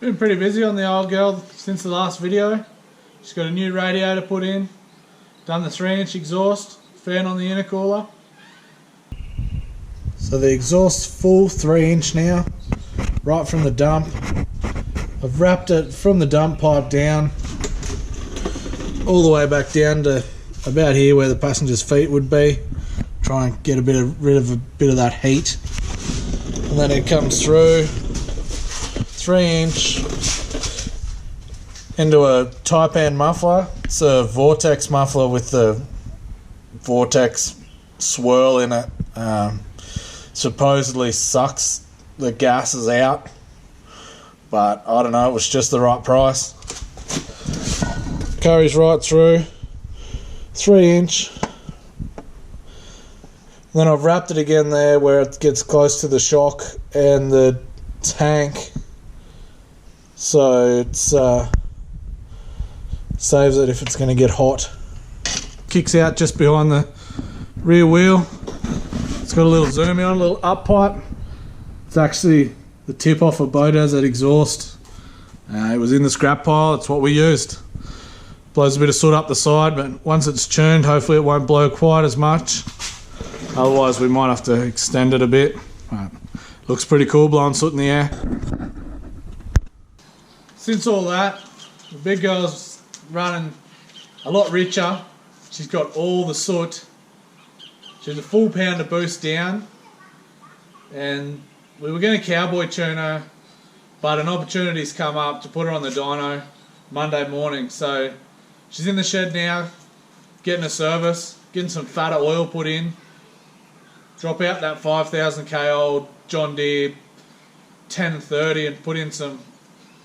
Been pretty busy on the old girl since the last video. She's got a new radiator put in, done the 3-inch exhaust, fan on the intercooler. So the exhaust's full 3-inch now, right from the dump. I've wrapped it from the dump pipe down, all the way back down to about here where the passenger's feet would be. Try and get rid of a bit of that heat. And then it comes through 3-inch into a Taipan muffler. It's a vortex muffler with the vortex swirl in it. Supposedly sucks the gases out, but I don't know, it was just the right price. Carries right through, 3-inch. Then I've wrapped it again there where it gets close to the shock and the tank, so it's saves it if it's going to get hot. Kicks out just behind the rear wheel. It's got a little zoom on, a little up pipe. It's actually the tip off a boat has that exhaust. It was in the scrap pile, it's what we used. Blows a bit of soot up the side, but once it's churned, hopefully it won't blow quite as much. Otherwise we might have to extend it a bit. Looks pretty cool blowing soot in the air. Since all that, the big girl's running a lot richer. She's got all the soot. She's a full pound of boost down. And we were going to cowboy tune her, but an opportunity's come up to put her on the dyno Monday morning. So she's in the shed now, getting a service, getting some fatter oil put in. Drop out that 5,000k old John Deere 1030 and put in some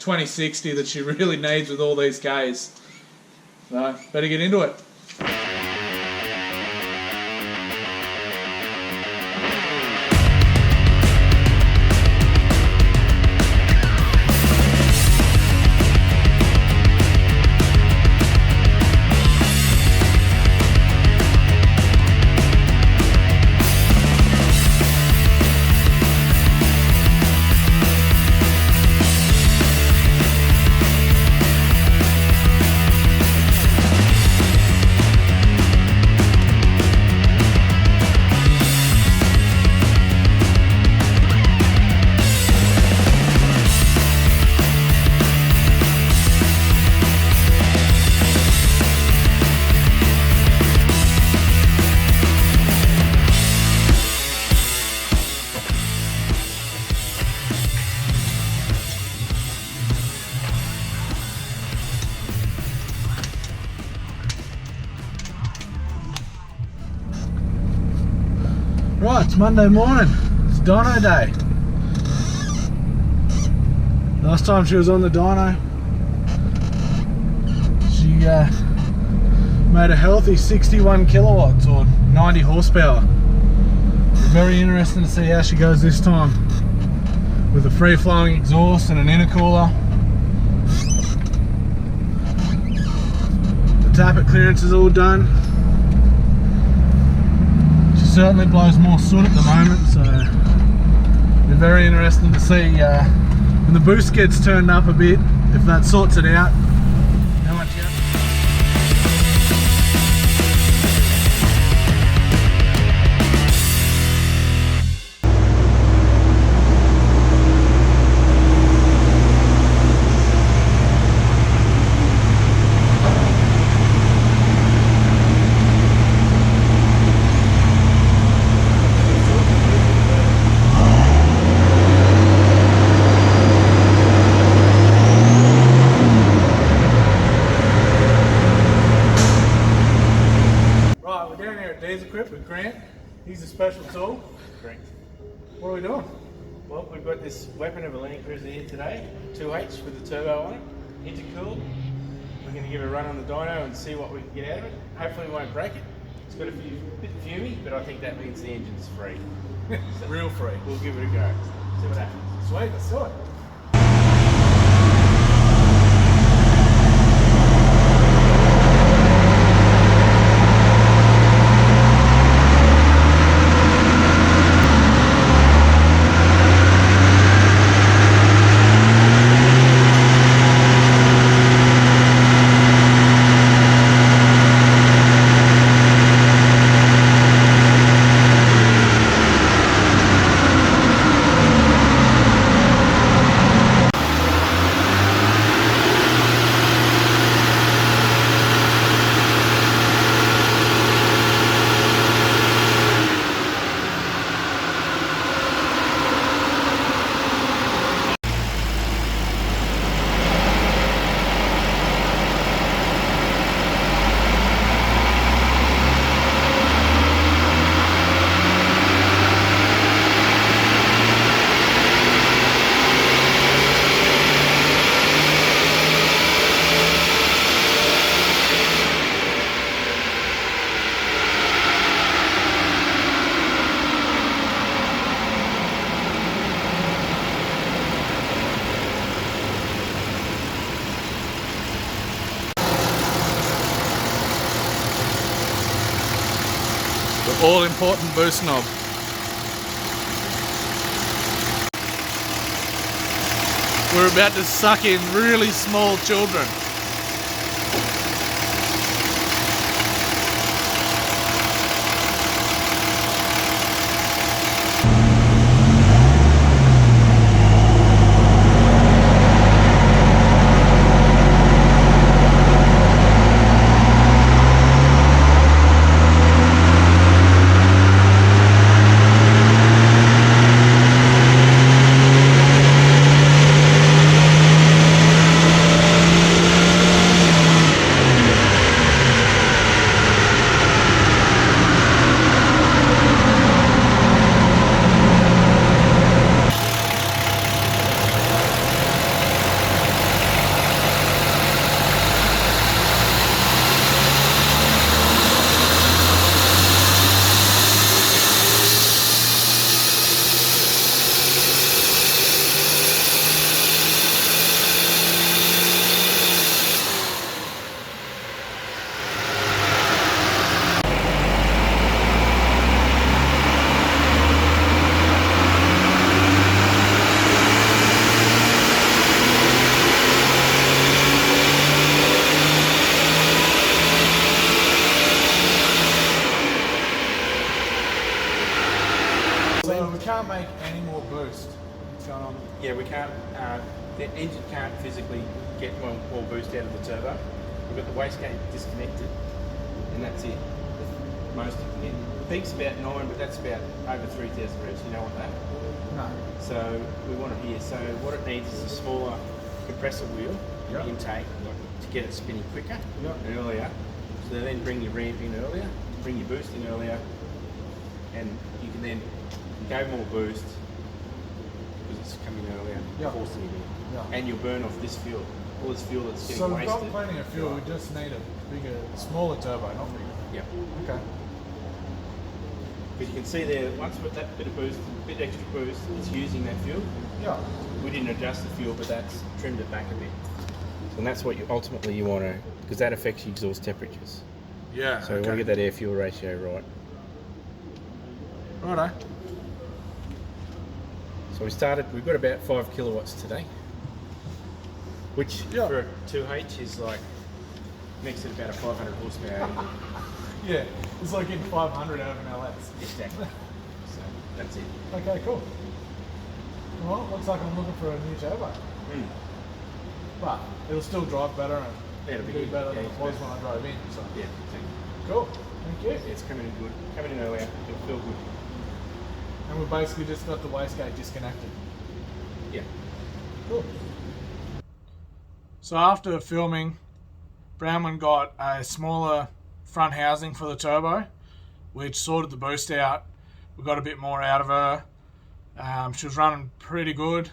2060 that she really needs with all these Ks. So, better get into it. Right, it's Monday morning. It's dyno day. Last time she was on the dyno, she made a healthy 61 kilowatts or 90 horsepower. Very interesting to see how she goes this time with a free-flowing exhaust and an intercooler. The tappet clearance is all done. Certainly blows more soot at the moment, so it'll be very interesting to see when the boost gets turned up a bit, if that sorts it out. How much with Grant? He's a special tool. Correct. What are we doing? Well, we've got this weapon of a Landcruiser here today, 2H with the turbo on it, intercooled. We're going to give it a run on the dyno and see what we can get out of it. Hopefully we won't break it. It's got a bit fumey, but I think that means the engine's free. So Real free. We'll give it a go. See what happens. Sweet, let's do it. all-important boost knob. We're about to suck in really small children. So we can't make any more boost. What's going on? Yeah, we can't, the engine can't physically get more boost out of the turbo. We've got the wastegate disconnected, and that's it. Most of it. Peak's about 9, but that's about over 3,000 revs. You know what that? No. So we want it here. So what it needs is a smaller compressor wheel intake to get it spinning quicker and earlier. So then bring your ramp in earlier, bring your boost in earlier, and you can then go more boost because it's coming earlier, forcing it in. And you'll burn off this fuel. All this fuel that's getting wasted. So we've got plenty of fuel, we just need a bigger, smaller turbo, not bigger. Yep. Okay. Because you can see there, once with that bit of boost, a bit extra boost, it's using that fuel. Yeah. We didn't adjust the fuel, but that's trimmed it back a bit. And that's what you ultimately want to, because that affects your exhaust temperatures. Yeah. So we want to get that air fuel ratio right. Righto. So we've got about 5 kilowatts today, which for a 2H is like, makes it about a 500 horsepower. Yeah, it's like getting 500 out of an LS. Exactly. So that's it. Okay, cool. Well, looks like I'm looking for a new turbo. But it'll still drive better and it'll be better than it was when I drove in. So. Yeah, exactly. Cool, thank you. Yeah, it's coming in good. Coming in earlier, it'll feel good. And we've basically just got the wastegate disconnected. Yeah. Cool. So after filming, Brownwyn got a smaller front housing for the turbo, which sorted the boost out. We got a bit more out of her. She was running pretty good.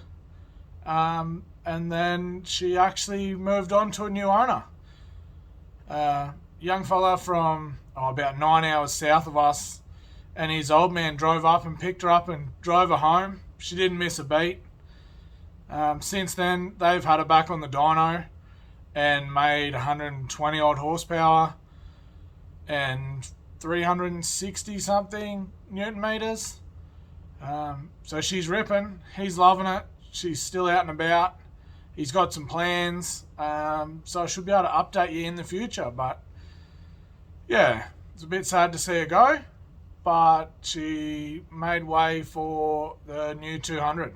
And then she actually moved on to a new owner. Young fella from about 9 hours south of us, and his old man drove up and picked her up and drove her home. She didn't miss a beat. Since then, they've had her back on the dyno and made 120 odd horsepower and 360 something Newton meters. So she's ripping. He's loving it. She's still out and about. He's got some plans. So I should be able to update you in the future. But yeah, it's a bit sad to see her go. But she made way for the new 200.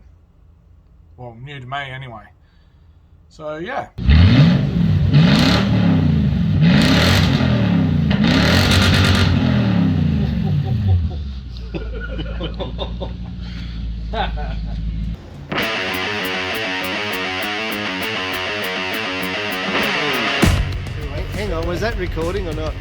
Well, new to me anyway. So yeah. Hang on, was that recording or not?